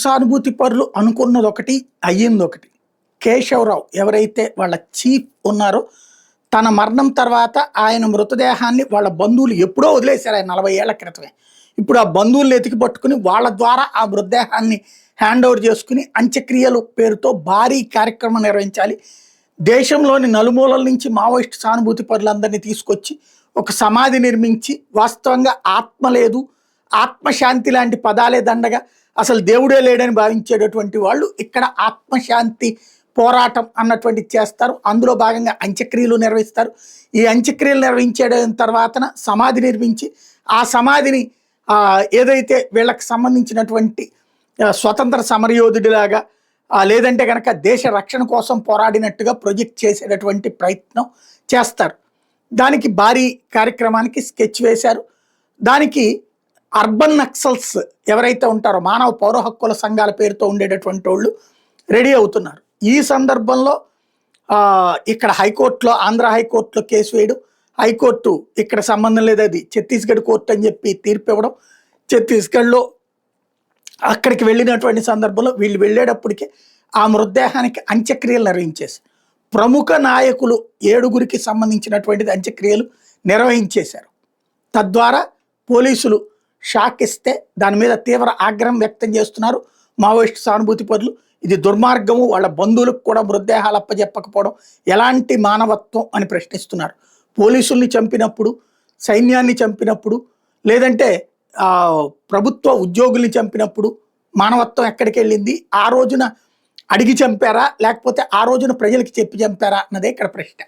సానుభూతి పరులు అనుకున్నది ఒకటి, అయ్యింది ఒకటి. కేశవరావు ఎవరైతే వాళ్ళ చీఫ్ ఉన్నారో, తన మరణం తర్వాత ఆయన మృతదేహాన్ని వాళ్ళ బంధువులు ఎప్పుడో వదిలేశారు, ఆయన 40 ఏళ్ల క్రితమే. ఇప్పుడు ఆ బంధువులను ఎతికి పట్టుకుని వాళ్ళ ద్వారా ఆ మృతదేహాన్ని హ్యాండ్ ఓవర్ చేసుకుని అంత్యక్రియలు పేరుతో భారీ కార్యక్రమం నిర్వహించాలి. దేశంలోని నలుమూలల నుంచి మావోయిస్టు సానుభూతి పరులందరినీ తీసుకొచ్చి ఒక సమాధి నిర్మించి, వాస్తవంగా ఆత్మ లేదు, ఆత్మశాంతి లాంటి పదాలే దండగా, అసలు దేవుడే లేడని భావించేటటువంటి వాళ్ళు ఇక్కడ ఆత్మశాంతి పోరాటం అన్నటువంటి చేస్తారు. అందులో భాగంగా అంత్యక్రియలు నిర్వహిస్తారు. ఈ అంత్యక్రియలు నిర్వహించే తర్వాత సమాధి నిర్మించి, ఆ సమాధిని ఏదైతే వీళ్ళకి సంబంధించినటువంటి స్వతంత్ర సమరయోధుడిలాగా, లేదంటే కనుక దేశ రక్షణ కోసం పోరాడినట్టుగా ప్రొజెక్ట్ చేసేటటువంటి ప్రయత్నం చేస్తారు. దానికి భారీ కార్యక్రమానికి స్కెచ్ వేశారు. దానికి అర్బన్ నక్సల్స్ ఎవరైతే ఉంటారో, మానవ పౌర హక్కుల సంఘాల పేరుతో ఉండేటటువంటి వాళ్ళు రెడీ అవుతున్నారు. ఈ సందర్భంలో ఇక్కడ హైకోర్టులో, ఆంధ్ర హైకోర్టులో కేసు వేయడం, హైకోర్టు ఇక్కడ సంబంధం లేదు, అది ఛత్తీస్గఢ్ కోర్టు అని చెప్పి తీర్పు ఇవ్వడం, ఛత్తీస్గఢ్లో అక్కడికి వెళ్ళినటువంటి సందర్భంలో వీళ్ళు వెళ్ళేటప్పటికే ఆ మృతదేహానికి అంత్యక్రియలు నిర్వహించేసి, ప్రముఖ నాయకులు 7గురికి సంబంధించినటువంటిది అంత్యక్రియలు నిర్వహించేశారు. తద్వారా పోలీసులు షాక్ ఇస్తే దాని మీద తీవ్ర ఆగ్రహం వ్యక్తం చేస్తున్నారు మావోయిస్టు సానుభూతి పరులు. ఇది దుర్మార్గము, వాళ్ళ బంధువులకు కూడా మృతదేహాలు అప్పజెప్పకపోవడం ఎలాంటి మానవత్వం అని ప్రశ్నిస్తున్నారు. పోలీసుల్ని చంపినప్పుడు, సైన్యాన్ని చంపినప్పుడు, లేదంటే ప్రభుత్వ ఉద్యోగుల్ని చంపినప్పుడు మానవత్వం ఎక్కడికి వెళ్ళింది? ఆ రోజున అడిగి చంపారా, లేకపోతే ఆ రోజున ప్రజలకి చెప్పి చంపారా అన్నదే ఇక్కడ ప్రశ్న.